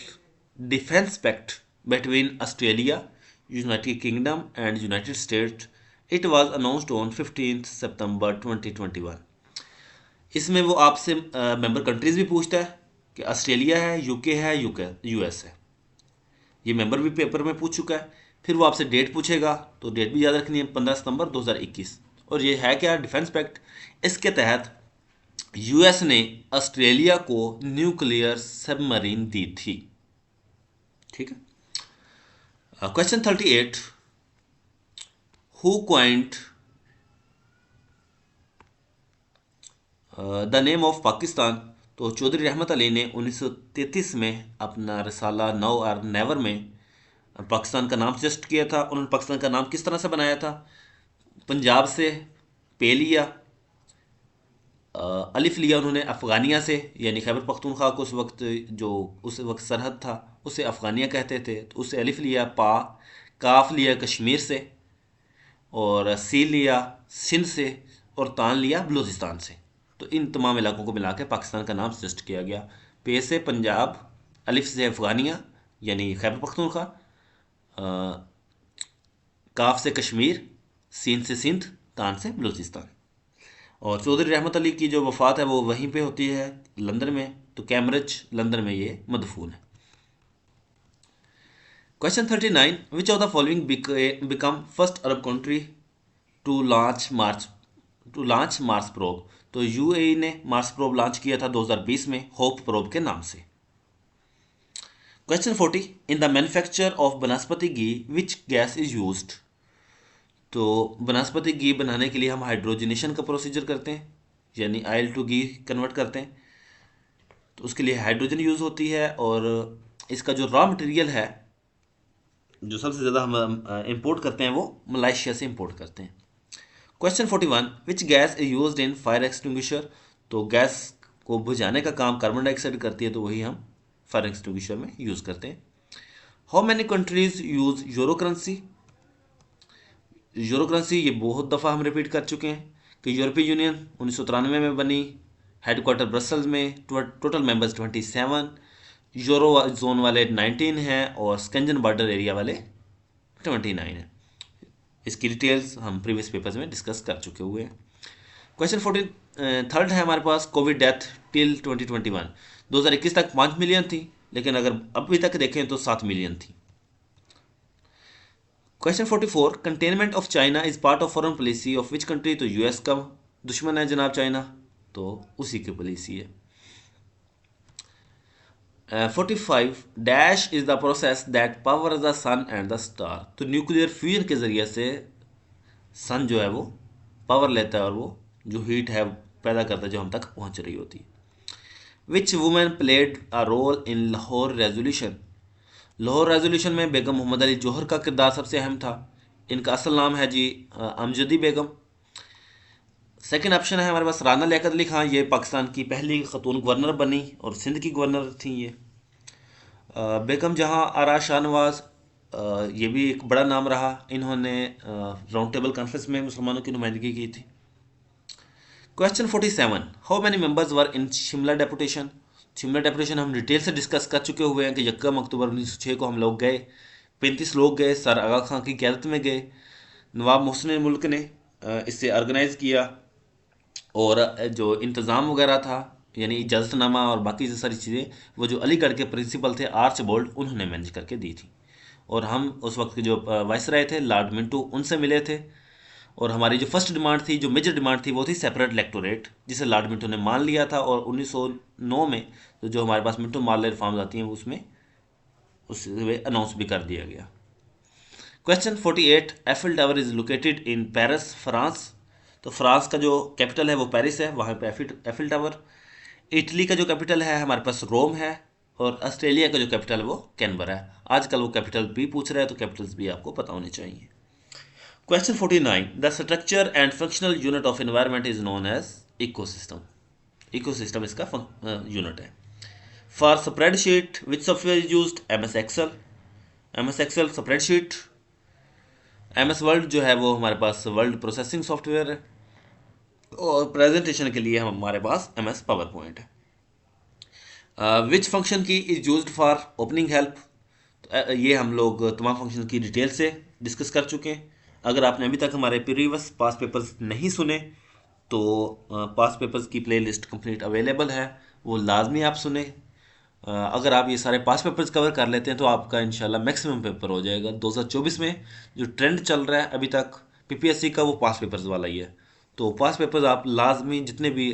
defense pact between Australia, United Kingdom and United States. It was announced on 15th September 2021. इसमें वो आपसे मेंबर कंट्रीज भी पूछता है कि ऑस्ट्रेलिया है, यूके है, यूएस है। ये मेंबर भी पेपर में पूछ चुका है। फिर वो आपसे डेट पूछेगा, तो डेट भी याद रखनी है, 15 सितंबर 2021। और ये है क्या? Defence pact. इसके तहत यूएस ने ऑस्ट्रेलिया को न्यूक्लियर सबमरीन दी थी। ठीक है। Question 38। Who coined the name of Pakistan. तो चौधरी रहमत अली ने 1933 में अपना रिसाला नाउ और नेवर में पाकिस्तान का नाम सजेस्ट किया था। उन्होंने पाकिस्तान का नाम किस तरह से बनाया था? पंजाब से पे लिया, अलिफ लिया उन्होंने अफ़गानिया से, यानी खैबर पख्तूनख्वा को उस वक्त सरहद था उसे अफ़गानिया कहते थे, तो उससे अलिफ लिया, पा, काफ लिया कश्मीर से, और सील लिया सिंध से, और तान लिया बलूचिस्तान से। तो इन तमाम इलाकों को मिला के पाकिस्तान का नाम सजेस्ट किया गया। पे से पंजाब, अलिफ से अफ़गानिया यानी खैबर पख्तूनख्वा, काफ से कश्मीर, सीन से सिंध, तान से बलूचिस्तान। और चौधरी रहमत अली की जो वफ़ात है वो वहीं पे होती है लंदन में, तो कैम्ब्रिज लंदन में ये मदफून है। Question 39। Which of the following become first Arab country to launch Mars probe. तो यूएई ने मार्स प्रोब लॉन्च किया था 2020 में होप प्रोब के नाम से। Question 40। In the manufacture of vanaspati ghee which gas is used. तो बनस्पति घी बनाने के लिए हम हाइड्रोजनेशन का प्रोसीजर करते हैं, यानी ऑयल टू घी कन्वर्ट करते हैं, तो उसके लिए हाइड्रोजन यूज़ होती है। और इसका जो रॉ मटेरियल है जो सबसे ज़्यादा हम इंपोर्ट करते हैं वो मलेशिया से इंपोर्ट करते हैं। Question 41। Which gas is used in fire extinguisher. तो गैस को बुझाने का काम कार्बन डाइऑक्साइड करती है, तो वही हम फायर एक्सटिंग्विशर में यूज़ करते हैं। How many countries use euro currency. Euro currency ये बहुत दफ़ा हम रिपीट कर चुके हैं कि यूरोपीय यूनियन 1993 में बनी, हेडक्वार्टर ब्रसल्स में, टोटल मेंबर्स 27, यूरो जोन वाले 19 हैं, और स्केंजन बॉर्डर एरिया वाले 29 हैं। इसकी डिटेल्स हम प्रीवियस पेपर्स में डिस्कस कर चुके हुए हैं। क्वेश्चन 43 है हमारे पास। Covid death till 2021। 2021 तक 5 मिलियन थी, लेकिन अगर अभी तक देखें तो 7 मिलियन थी। Question 44। Containment of China is part of foreign policy of which country. तो यूएस का दुश्मन है जनाब चाइना, तो उसी की पॉलिसी है। 45 dash is the process that power the sun and the star. तो न्यूक्लियर फ्यूजन के जरिए से सन जो है वो पावर लेता है और वो जो हीट है पैदा करता है जो हम तक पहुंच रही होती है। Which women played a role in Lahore resolution. Lahore resolution में बेगम मोहम्मद अली जौहर का किरदार सबसे अहम था। इनका असल नाम है जी अमजदी बेगम। सेकंड ऑप्शन है हमारे पास राना लियाकत अली खां, ये पाकिस्तान की पहली खतून गवर्नर बनी और सिंध की गवर्नर थी ये। बेगम जहां आरा शाहनवाज, ये भी एक बड़ा नाम रहा। इन्होंने राउंड टेबल कॉन्फ्रेंस में मुसलमानों की नुमाइंदगी की थी। Question 47, how many members were in Shimla deputation. Shimla deputation हम डिटेल से डिस्कस कर चुके हुए हैं कि यक्का अक्टूबर 1906 को हम लोग गए, 35 लोग गए, सर आगा खां की क़यादत में गए। नवाब मोहसिन मुल्क ने इसे ऑर्गेनाइज़ किया और जो इंतज़ाम वगैरह था यानी इजाज़तनामा और बाकी जो सारी चीज़ें वो जो अलीगढ़ के प्रिंसिपल थे आर्चबोल्ड उन्होंने मैनेज करके दी थी। और हम उस वक्त के जो वाइसराय थे लॉर्ड मिंटो उनसे मिले थे। और हमारी जो फर्स्ट डिमांड थी, जो मेजर डिमांड थी, वो थी सेपरेट इलेक्टोरेट, जिसे लॉर्ड मिंटो ने मान लिया था। और 1909 में तो जो हमारे पास मिंटो मार्ले रिफॉर्म्स आती हैं उसमें उससे अनाउंस भी कर दिया गया। Question 48, Eiffel tower is located in Paris France. तो फ्रांस का जो कैपिटल है वो पेरिस है, वहाँ पे एफिल टावर। इटली का जो कैपिटल है हमारे पास रोम है। और ऑस्ट्रेलिया का जो कैपिटल है वो कैनबरा है। आजकल वो कैपिटल भी पूछ रहा है तो कैपिटल्स भी आपको पता होने चाहिए। Question 49, the structure and functional unit of environment is known as ecosystem. Ecosystem इसका यूनिट है। For spreadsheet which software is used, M S Excel. M S Excel spreadsheet. M S Word जो है वो हमारे पास वर्ल्ड प्रोसेसिंग सॉफ्टवेयर है। और प्रेजेंटेशन के लिए हमारे पास एम एस पावर पॉइंट है। विच फंक्शन की is used for opening help. ये हम लोग तमाम फंक्शन की डिटेल से डिस्कस कर चुके हैं। अगर आपने अभी तक हमारे प्रीवियस पास पेपर्स नहीं सुने तो पास पेपर्स की प्लेलिस्ट कंप्लीट अवेलेबल है, वो लाजमी आप सुने। अगर आप ये सारे पास पेपर्स कवर कर लेते हैं तो आपका इंशाल्लाह मैक्सिमम पेपर हो जाएगा। 2024 में जो ट्रेंड चल रहा है अभी तक पीपीएससी का वो पास पेपर्स वाला ही है। तो पास पेपर्स आप लाजमी जितने भी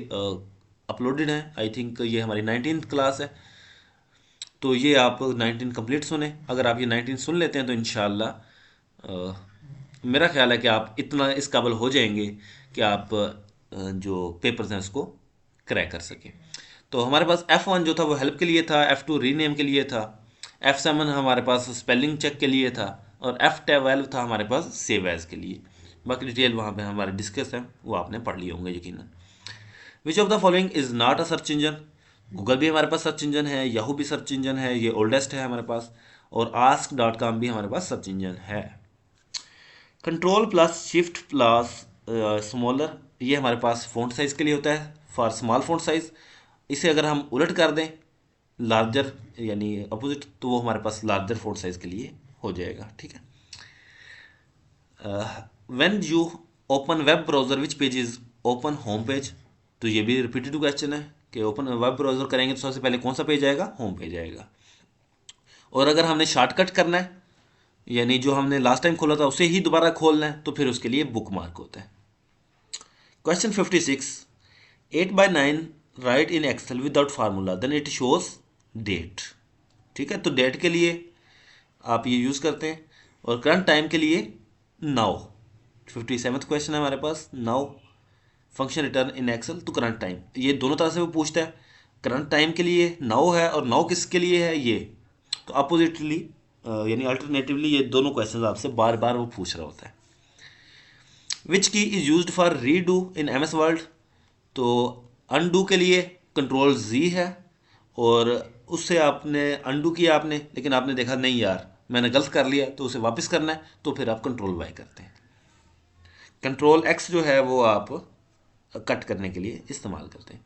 अपलोडेड हैं, आई थिंक ये हमारी 19th क्लास है, तो ये आप 19 कंप्लीट सुने। अगर आप ये 19 सुन लेते हैं तो इंशाल्लाह मेरा ख्याल है कि आप इतना इस काबिल हो जाएंगे कि आप जो पेपर्स हैं उसको क्रैक कर सकें। तो हमारे पास F1 जो था वो हेल्प के लिए था, F2 रीनेम के लिए था, F7 हमारे पास स्पेलिंग चेक के लिए था और F12 था हमारे पास सेव एज के लिए। बाकी डिटेल वहाँ पे हमारे डिस्कस है, वो आपने पढ़ लिए होंगे यकीनन। विच of the following is not a search engine. Google भी हमारे पास सर्च इंजन है, याहू भी सर्च इंजन है, ये ओल्डेस्ट है हमारे पास। और ask.com भी हमारे पास सर्च इंजन है। Control plus shift plus smaller, ये हमारे पास फ़ॉन्ट साइज़ के लिए होता है, फॉर स्मॉल फ़ॉन्ट साइज़। इसे अगर हम उलट कर दें लार्जर यानी अपोजिट तो वो हमारे पास लार्जर फ़ॉन्ट साइज़ के लिए हो जाएगा। ठीक है। When you open web browser which page is open, home page. तो ये भी रिपीटेड क्वेश्चन है कि ओपन वेब ब्राउज़र करेंगे तो सबसे पहले कौन सा पेज आएगा, होम पेज आएगा। और अगर हमने शॉर्टकट करना है यानी जो हमने लास्ट टाइम खोला था उसे ही दोबारा खोलना है तो फिर उसके लिए बुक मार्क होता है। Question 56, 8/9 write in Excel without formula then it shows date. ठीक है, तो डेट के लिए आप ये यूज़ करते हैं और करंट टाइम के लिए नाउ। 57th क्वेश्चन है हमारे पास, now function return in Excel to current time. ये दोनों तरह से वो पूछता है, करंट टाइम के लिए नाउ है और नाउ किसके लिए है ये। तो अपोजिटली यानी अल्टरनेटिवली ये दोनों क्वेश्चन आपसे बार बार वो पूछ रहा होता है। Which key is used for redo in M S Word. तो अनडू के लिए कंट्रोल जी है और उससे आपने अनडू किया आपने, लेकिन आपने देखा नहीं यार मैंने गलत कर लिया तो उसे वापस करना है तो फिर आप कंट्रोल वाई करते हैं। कंट्रोल एक्स जो है वो आप कट करने के लिए इस्तेमाल करते हैं।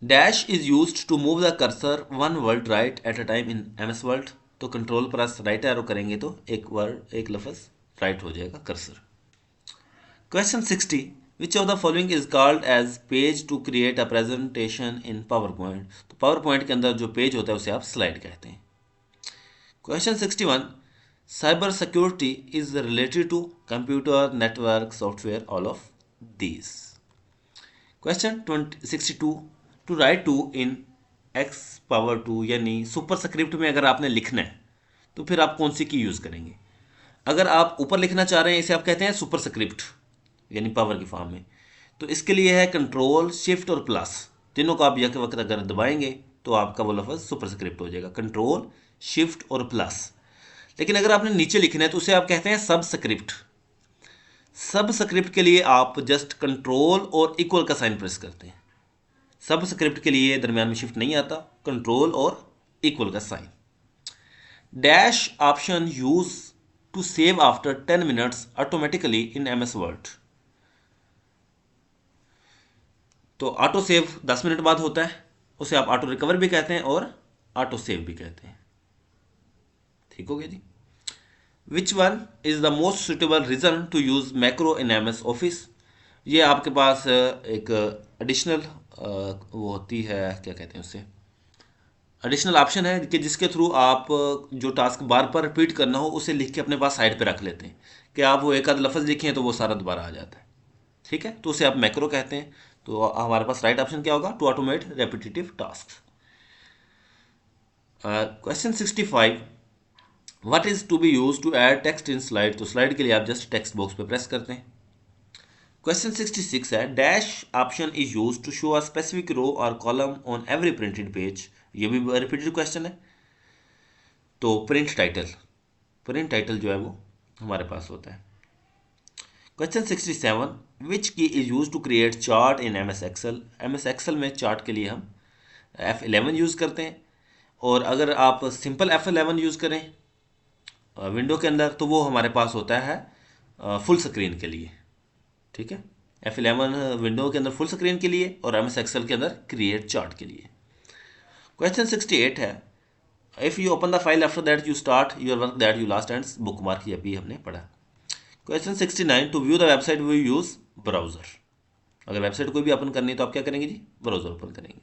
Dash is used to move the cursor one word right at a time in M S Word. तो कंट्रोल प्लस राइट एरो करेंगे तो एक वर्ड एक लफ्ज राइट हो जाएगा cursor. Question 60, which of the following is called as page to create a presentation in PowerPoint. तो पावर पॉइंट के अंदर जो पेज होता है उसे आप स्लाइड कहते हैं। Question 61, cyber security is related to computer network software all of these. Question 62, to write two in x power two, यानी सुपर स्क्रिप्ट में अगर आपने लिखना है तो फिर आप कौन सी की यूज़ करेंगे? अगर आप ऊपर लिखना चाह रहे हैं, इसे आप कहते हैं सुपर स्क्रिप्ट, यानी पावर की फॉर्म में। तो इसके लिए है कंट्रोल शिफ्ट और प्लस, तीनों को आप एक वक्त अगर दबाएंगे तो आपका वो लफ्ज़ सुपर स्क्रिप्ट हो जाएगा, कंट्रोल शिफ्ट और प्लस। लेकिन अगर आपने नीचे लिखना है तो उसे आप कहते हैं सब स्क्रिप्ट। सब स्क्रिप्ट के लिए आप जस्ट कंट्रोल और इक्वल का साइन प्रेस करते हैं। सब स्क्रिप्ट के लिए दरमियान में शिफ्ट नहीं आता, कंट्रोल और इक्वल का sign. Dash option use to save after 10 minutes automatically in MS Word. तो ऑटो सेव 10 मिनट बाद होता है, उसे आप ऑटो रिकवर भी कहते हैं और ऑटो सेव भी कहते हैं। ठीक हो गया जी। Which one is the most suitable reason to use macro in MS Office? ये आपके पास एक एडिशनल वो होती है, क्या कहते हैं उससे, एडिशनल ऑप्शन है कि जिसके थ्रू आप जो टास्क बार बार रिपीट करना हो उसे लिख के अपने पास साइड पे रख लेते हैं कि आप वो एक आध लफ्ज़ लिखे हैं तो वो सारा दोबारा आ जाता है। ठीक है, तो उसे आप मैक्रो कहते हैं। तो हमारे पास राइट ऑप्शन क्या होगा? To automate repetitive task. Question 65, what is to be use to add text in slide? तो स्लाइड के लिए आप जस्ट टेक्स्ट बॉक्स पे प्रेस करते हैं। क्वेश्चन 66 है, dash option is use to show a specific row और column on every printed page. ये भी रिपीटेड क्वेश्चन है। तो प्रिंट टाइटल जो है वो हमारे पास होता है। Question 67, which key is use to create chart in M S Excel? M S Excel में चार्ट के लिए हम F11 यूज़ करते हैं, और अगर आप सिंपल F11 यूज़ करें विंडो के अंदर तो वो हमारे पास होता है फुल स्क्रीन के लिए। ठीक है, F11 विंडो के अंदर फुल स्क्रीन के लिए और एम एस एक्सेल के अंदर क्रिएट चार्ट के लिए। क्वेश्चन 68 है, if you open the file after that you start your work that you last ends bookmark. ये अभी हमने पढ़ा। Question 69, to view the website we use browser. अगर वेबसाइट कोई भी ओपन करनी है तो आप क्या करेंगे जी? ब्राउज़र ओपन करेंगे।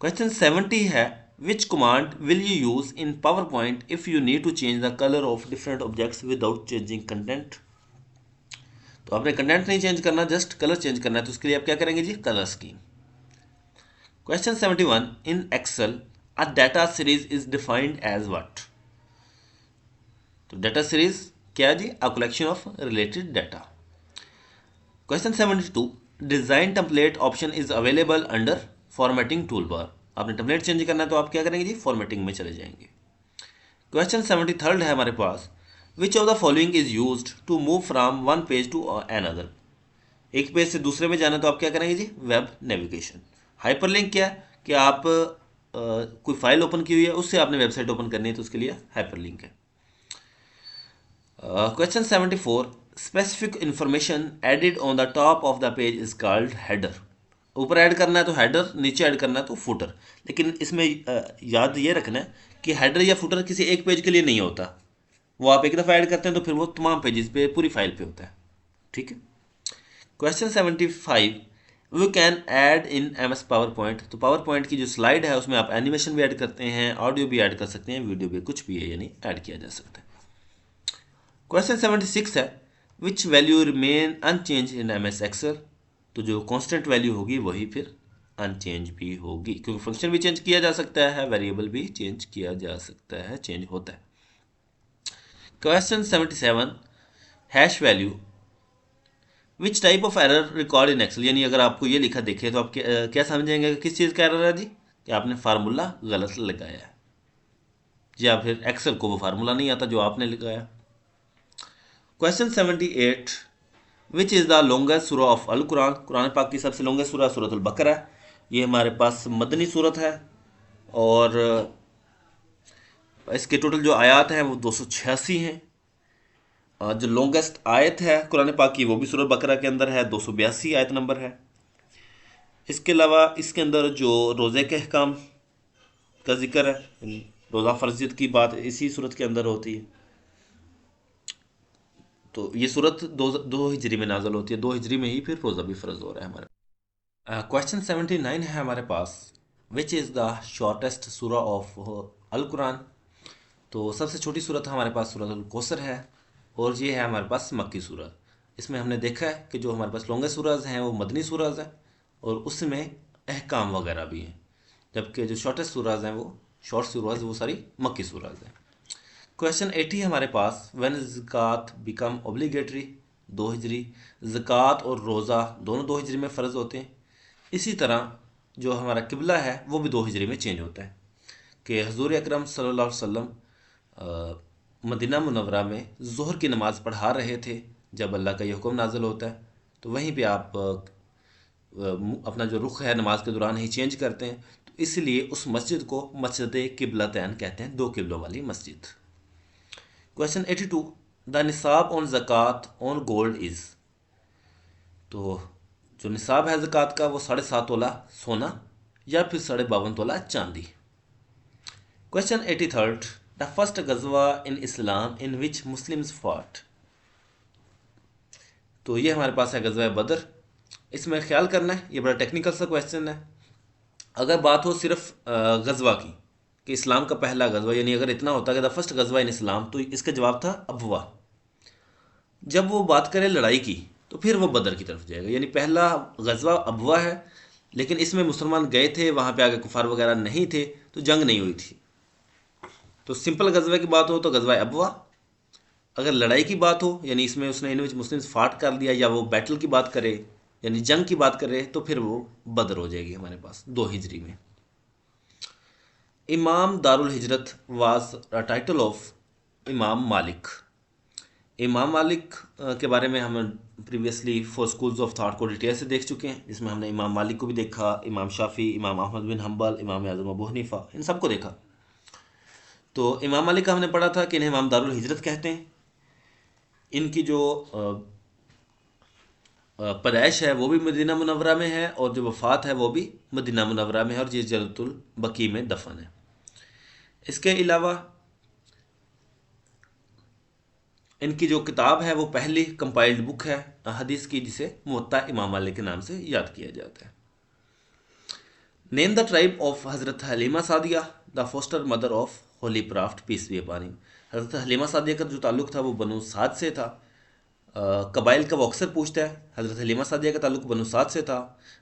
क्वेश्चन 70 है, which command will you use in PowerPoint if you need to change the colour of different objects without changing content? तो आपने कंटेंट नहीं चेंज करना, जस्ट कलर चेंज करना है, तो उसके लिए आप क्या करेंगे जी? Colour scheme. Question 71, in Excel a data series is defined as what? तो डाटा सीरीज क्या है जी? A collection of related data. Question 72, design template option is available under formatting tool bar. आपने टेम्पलेट चेंज करना है तो आप क्या करेंगे जी? फॉर्मेटिंग में चले जाएंगे। क्वेश्चन 73 है हमारे पास, which of the following is used to move from one page to another? एक पेज से दूसरे में जाना तो आप क्या करेंगे जी? Web navigation. हाइपरलिंक क्या है कि आप कोई फाइल ओपन की हुई है उससे आपने वेबसाइट ओपन करनी है तो उसके लिए हाइपरलिंक है। Question 74, specific information added on the top of the page is called header. ऊपर ऐड करना है तो हेडर, नीचे ऐड करना है तो फुटर। लेकिन इसमें याद ये रखना है कि हेडर या फुटर किसी एक पेज के लिए नहीं होता, वो आप एक दफ़ा ऐड करते हैं तो फिर वो तमाम पेजेस पे, पूरी फाइल पे होता है। ठीक है। Question 75, we can add in M S PowerPoint. तो पावर पॉइंट की जो स्लाइड है उसमें आप एनिमेशन भी ऐड करते हैं, ऑडियो भी ऐड कर सकते हैं, वीडियो भी, कुछ भी है, यानी ऐड किया जा सकता है। क्वेश्चन 76 है, which value remain unchanged in M S Excel? तो जो कांस्टेंट वैल्यू होगी वही फिर अनचेंज भी होगी, क्योंकि फंक्शन भी चेंज किया जा सकता है, वेरिएबल भी चेंज किया जा सकता है, चेंज होता है। Question 77, hash value which type of error record in Excel? यानी अगर आपको ये लिखा देखे तो आप क्या समझेंगे किस चीज़ का एरर है जी? कि आपने फार्मूला गलत लगाया है, या फिर एक्सेल को वो फार्मूला नहीं आता जो आपने लगाया। Question 78, which is the longest सूरा ऑफ अल कुरान? कुरान पाक की सबसे लॉन्गेस्ट सूरा सूरत अल बकरा है। ये हमारे पास मदनी सूरत है और इसके टोटल जो आयात हैं वो 286 हैं। जो लॉन्गेस्ट आयत है कुरान पाक की वो भी सूरत बकरा के अंदर है, 282 आयत नंबर है। इसके अलावा इसके अंदर जो रोज़े के अहकाम का जिक्र है, रोज़ा फर्जियत की बात इसी सूरत के अंदर होती है। तो ये सूरत दो हिजरी में नाजल होती है, 2 हिजरी में ही फिर रोज़ा भी फ़र्ज हो रहा है हमारे। क्वेश्चन 79 है हमारे पास, विच इज़ द शॉर्टेस्ट सूरा ऑफ अल कुरान? तो सबसे छोटी सूरत हमारे पास सूरत अल कौसर है, और ये है हमारे पास मक्की सूरत। इसमें हमने देखा है कि जो हमारे पास लॉन्गेस्ट सूरज हैं वो मदनी सूरज है, और उसमें अहकाम वगैरह भी हैं, जबकि जो शॉर्टेस्ट सूराज हैं वो शॉर्ट सूराज वो सारी मक्की सूराज हैं। क्वेश्चन 80 हमारे पास, व्हेन ज़कात बिकम ऑब्लिगेटरी, 2 हिजरी। ज़कात और रोज़ा दोनों 2 हिजरी में फ़र्ज़ होते हैं। इसी तरह जो हमारा किबला है वो भी 2 हिजरी में चेंज होता है कि हजूर अकरम सल्लल्लाहु अलैहि वसल्लम मदीना मुनव्वरा में ज़ोहर की नमाज़ पढ़ा रहे थे जब अल्लाह का ये हुक्म नाज़िल होता है, तो वहीं पे आप अपना जो रुख है नमाज के दौरान ही चेंज करते हैं, तो इसलिए उस मस्जिद को मस्जिद किबलतैन कहते हैं, 2 किबलों वाली मस्जिद। क्वेश्चन 82, द निसाब ऑन ज़कात ऑन गोल्ड इज़। तो जो निसाब है ज़कात का वो 7.5 तोला सोना या फिर 52.5 तोला चांदी। क्वेश्चन 83, द फर्स्ट गजवा इन इस्लाम इन विच मुस्लिम्स फॉट। तो ये हमारे पास है गजवा बदर। इसमें ख्याल करना है, ये बड़ा टेक्निकल सा क्वेश्चन है। अगर बात हो सिर्फ गजवा की कि इस्लाम का पहला गजवा, यानी अगर इतना होता कि द फर्स्ट गजवा इन इस्लाम, तो इसका जवाब था अबवा। जब वो बात करे लड़ाई की तो फिर वो बदर की तरफ जाएगा, यानी पहला गजवा अबवा है, लेकिन इसमें मुसलमान गए थे, वहाँ पे आगे कुफार वगैरह नहीं थे, तो जंग नहीं हुई थी। तो सिंपल गजवा की बात हो तो गजवा अबवा। अगर लड़ाई की बात हो, यानी इसमें उसने इन विच मुस्लिम्स फाट कर दिया, या वो बैटल की बात करे यानी जंग की बात करे, तो फिर वो बदर हो जाएगी हमारे पास 2 हिजरी में। इमाम दारुल हिजरत वाज अ टाइटल ऑफ इमाम मालिक। इमाम मालिक के बारे में हम प्रीवियसली 4 स्कूल्स ऑफ थाट को डिटेल से देख चुके हैं, जिसमें हमने इमाम मालिक को भी देखा, इमाम शाफी, इमाम अहमद बिन हम्बल, इमाम आज़म अबू हनीफा, इन सबको देखा। तो इमाम मालिक का हमने पढ़ा था कि इन्हें इमाम दारुल हिजरत कहते हैं। इनकी जो पैदाइश है वो भी मदीना मुनव्वरा में है, और जो वफ़ात है वो भी मदीना मुनव्वरा में है, और ये जन्नतुल बकी में दफन है। इसके अलावा इनकी जो किताब है वो पहली कंपाइल्ड बुक है हदीस की, जिसे मुवत्ता इमाम मालिक के नाम से याद किया जाता है। नेम द ट्राइब ऑफ हज़रत Halima Sadia, the foster mother of holy prophet peace be upon him. हज़रत हलीमा सादिया का जो ताल्लुक़ था वो बनु साद से था। कबाइल का वो अक्सर पूछता है। हज़रत हलीमा सादिया का ताल्लुक़ बनु साद से था।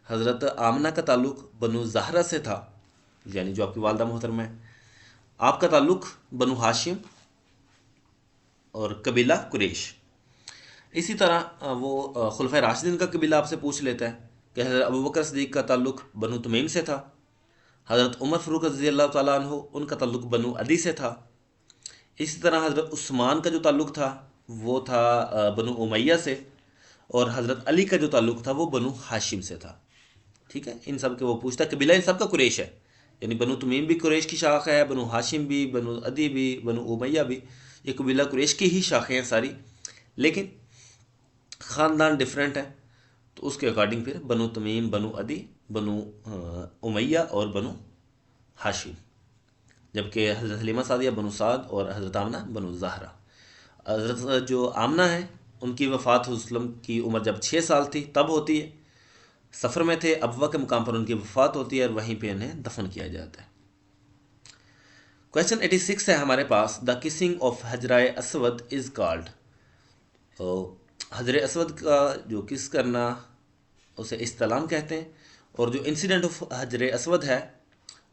हज़रत आमना का ताल्लुक़ बनु ज़हरा से था, यानी जो आपकी वालदा मोहतरमा है। आपका ताल्लुक़ बनु हाशिम और कबीला कुरैश। इसी तरह वो खुलफाए राशिदीन का कबीला आपसे पूछ लेता है कि हज़रत अबू बकर सिद्दीक़ का ताल्लुक़ बनु तमीम से था। हज़रत उमर फ़ारूक रज़ी अल्लाह तआला अन्हु उनका ताल्लुक़ बनु अदी से था। इसी तरह हज़रत उस्मान का जो ताल्लुक़ था वो था बनु उमैया से, और हज़रत अली का जो ताल्लुक़ था वो बनु हाशिम से था। ठीक है, इन सब के वो पूछता है। कबीला इन सब का कुरैश है, यानी बनु तमीम भी कुरैश की शाख है, बनु हाशिम भी, बनु अदी भी, बनु उमैया भी, ये कबीला कुरैश की ही शाखें हैं सारी, लेकिन ख़ानदान डिफरेंट है। तो उसके अकॉर्डिंग फिर बनु तमीम, बनु अदी, बनु उमैया और बनु हाशिम, जबकि हज़रत हलीमा सादिया बनु साद और हज़रत आमना बनु ज़हरा। हज़रत जो आमना है उनकी वफ़ात हुज़्ज़म की उम्र जब 6 साल थी तब होती है। सफ़र में थे, अबवा के मुकाम पर उनकी वफ़ात होती है और वहीं पे इन्हें दफन किया जाता है। क्वेश्चन 86 है हमारे पास, द किसिंग ऑफ हजराए असवद इज़ कॉल्ड। हजर असवद का जो किस करना उसे इस्तलाम कहते हैं, और जो इंसिडेंट ऑफ हजर असवद है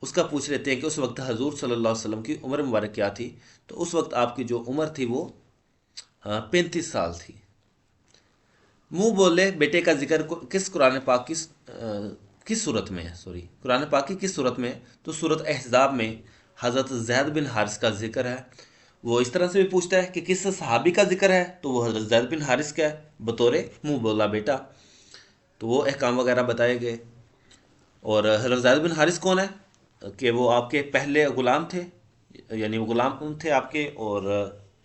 उसका पूछ लेते हैं कि उस वक्त हजूर सल्लल्लाहु अलैहि वसल्लम की उम्र मुबारक क्या थी। तो उस वक्त आपकी जो उम्र थी वो 35 साल थी। मुंह बोले बेटे का जिक्र किस कुरान पाक किस सूरत में है, कुरान पाक की किस सूरत में है? तो सूरत अहज़ाब में हज़रत ज़ैद बिन हारिस का जिक्र है। वो इस तरह से भी पूछता है कि किस सहाबी का जिक्र है, तो वो हज़रत ज़ैद बिन हारिस का है बतौर मुंह बोला बेटा। तो वो अहकाम वगैरह बताए गए। और हज़रत ज़ैद बिन हारिस कौन है कि वो आपके पहले ग़ुलाम थे, यानी वो ग़ुलाम थे आपके, और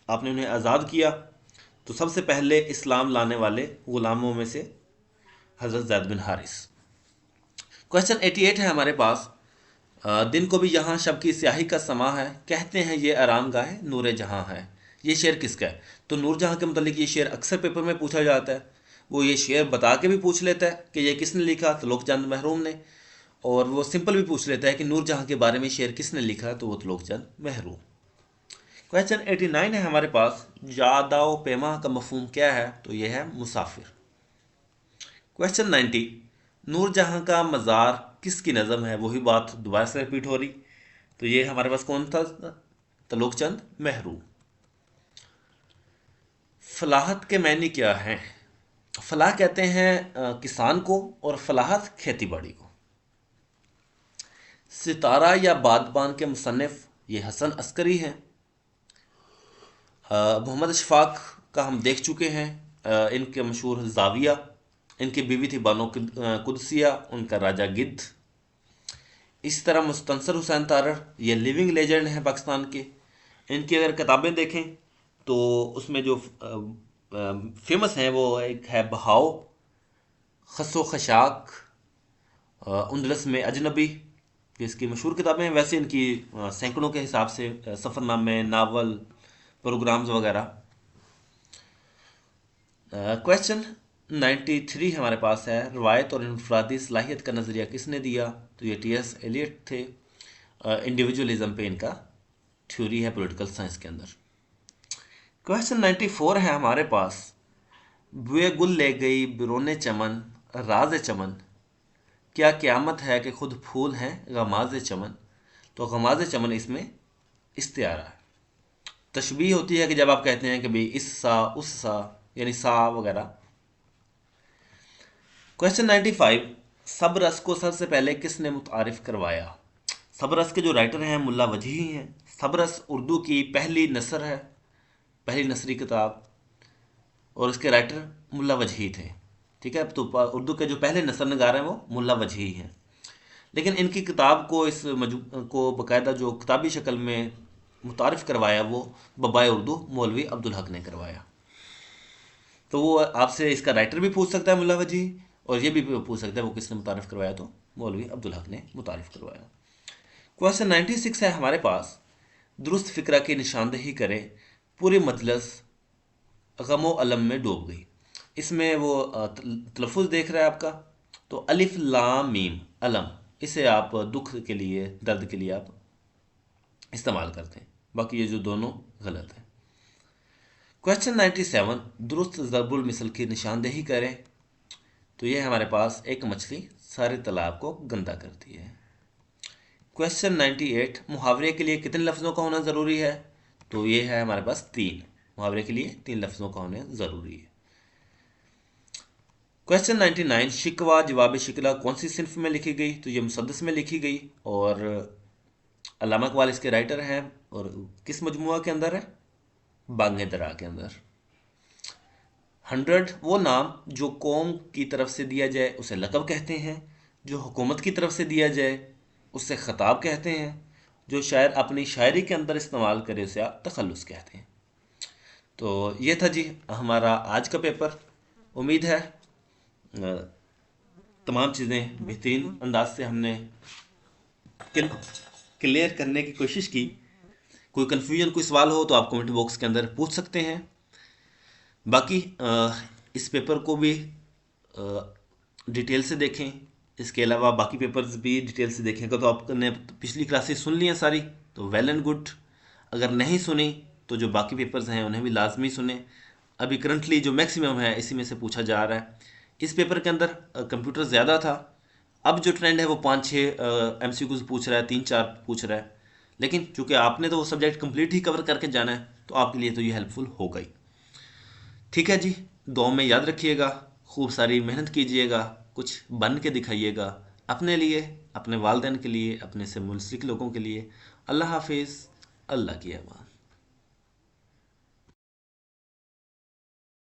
आपने उन्हें आज़ाद किया। तो सबसे पहले इस्लाम लाने वाले ग़ुलामों में से हज़रत ज़ैद बिन हारिस। क्वेश्चन 88 है हमारे पास, दिन को भी यहाँ शब की स्याही का समा है, कहते हैं ये आराम गाह नूर जहाँ है। ये शेर किसका है? तो नूर जहाँ के मतलब ये शेर अक्सर पेपर में पूछा जाता है। वो ये शेर बता के भी पूछ लेता है कि ये किसने लिखा, तो लोकचंद महरूम ने। और वो सिंपल भी पूछ लेता है कि नूर जहाँ के बारे में शेर किसने लिखा, तो वो तो लोकचंद महरूम। क्वेश्चन 89 है हमारे पास, यादा व पेमा का मफहूम क्या है? तो यह है मुसाफिर। क्वेश्चन 90, नूर जहाँ का मज़ार किसकी नज़म है, वही बात दोबारा से रिपीट हो रही। तो ये हमारे पास कौन था? तलोक चंद मेहरू। फलाहत के मायने क्या हैं? फलाह कहते हैं किसान को, और फलाहत खेती बाड़ी को। सितारा या बागबान के मुसन्निफ ये हसन अस्करी हैं। मोहम्मद अशफाक का हम देख चुके हैं, इनके मशहूर जाविया। इनकी बीवी थी बानो कुदसिया, उनका राजा गिद्ध। इस तरह मुस्तंसर हुसैन तारड़ ये लिविंग लेजेंड हैं पाकिस्तान के। इनकी अगर किताबें देखें तो उसमें जो फेमस हैं वो एक है बहाओ, खसो खशाक, उंदलस में अजनबी, जिसकी मशहूर किताबें हैं। वैसे इनकी सैकड़ों के हिसाब से सफ़रनामे, नावल, प्रोग्राम्स वगैरह। क्वेश्चन 93 हमारे पास है, रवायत और इनफरादी सलाहियत का नज़रिया किसने दिया? तो ये टी.एस. एलियट थे। इंडिविजुअलिज्म पे इनका थ्योरी है पॉलिटिकल साइंस के अंदर। क्वेश्चन 94 है हमारे पास, बुए गुल ले गई बिरोने चमन राज चमन, क्या क़यामत है कि खुद फूल हैं गमाज चमन। तो गमाज चमन इसमें इस्तिआरा है, तशबीह होती है कि जब आप कहते हैं कि भाई इस सा उस सा, यानी सा वगैरह। क्वेश्चन 95, सब रस को सबसे पहले किसने मुतारिफ करवाया? सब रस के जो राइटर हैं मुल्ला वजही हैं। सब रस उर्दू की पहली नसर है, पहली नसरी किताब, और इसके राइटर मुल्ला वजही थे। ठीक है, तो उर्दू के जो पहले नसर नगार हैं वो मुल्ला वजही हैं। लेकिन इनकी किताब को को बाकायदा जो किताबी शक्ल में मुतारिफ करवाया वो बबाए उर्दू मौलवी अब्दुल हक ने करवाया। तो वो आपसे इसका राइटर भी पूछ सकता है मुल्ला वजही, और ये भी पूछ सकता है वो किसने मुतारिफ करवाया, तो मौलवी अब्दुल हक ने मुतारिफ करवाया। क्वेश्चन 96 है हमारे पास, दुरुस्त फिक्रा की निशानदेही करें, पूरी मजलिस गमो अलम में डूब गई। इसमें वो तलफ़ुज़ देख रहा है आपका, तो अलिफ लाम मीम अलम, इसे आप दुख के लिए, दर्द के लिए आप इस्तेमाल करते हैं, बाकी ये जो दोनों गलत है। क्वेश्चन 97, दुरुस्त ज़रबुल मिसल की निशानदेही करें। तो ये हमारे पास एक मछली सारे तालाब को गंदा करती है। क्वेश्चन 98, मुहावरे के लिए कितने लफ्ज़ों का होना ज़रूरी है? तो ये है हमारे पास 3, मुहावरे के लिए 3 लफ्ज़ों का होना ज़रूरी है। क्वेश्चन 99, शिकवा जवाब शिकला कौन सी सिन्फ में लिखी गई? तो ये मुसद्दस में लिखी गई, और अल्लामा इकबाल इसके राइटर हैं, और किस मजमुआ के अंदर है? बांगे दरा के अंदर। 100, वो नाम जो कौम की तरफ से दिया जाए उसे लक़ब कहते हैं, जो हुकूमत की तरफ से दिया जाए उससे ख़ताब कहते हैं, जो शायर अपनी शायरी के अंदर इस्तेमाल करे उसे आप तखल्लुस कहते हैं। तो ये था जी हमारा आज का पेपर। उम्मीद है तमाम चीज़ें बेहतरीन अंदाज से हमने क्लियर करने की कोशिश की। कोई कन्फ्यूजन, कोई सवाल हो तो आप कमेंट बॉक्स के अंदर पूछ सकते हैं। बाकी इस पेपर को भी डिटेल से देखें, इसके अलावा बाकी पेपर्स भी डिटेल से देखेंगे। तो आपने पिछली क्लासेस सुन ली हैं सारी, तो वेल एंड गुड। अगर नहीं सुनी तो जो बाकी पेपर्स हैं उन्हें भी लाजमी सुने। अभी करंटली जो मैक्सिमम है इसी में से पूछा जा रहा है। इस पेपर के अंदर कंप्यूटर ज़्यादा था, अब जो ट्रेंड है वो 5-6 MCQs पूछ रहा है, 3-4 पूछ रहा है। लेकिन चूंकि आपने तो वो सब्जेक्ट कंप्लीट ही कवर करके जाना है, तो आपके लिए तो ये हेल्पफुल होगा ही। ठीक है जी, दुआ में याद रखिएगा, खूब सारी मेहनत कीजिएगा, कुछ बन के दिखाइएगा अपने लिए, अपने वालिदैन के लिए, अपने से मुंसलिक लोगों के लिए। अल्लाह हाफिज़, अल्लाह की अमान।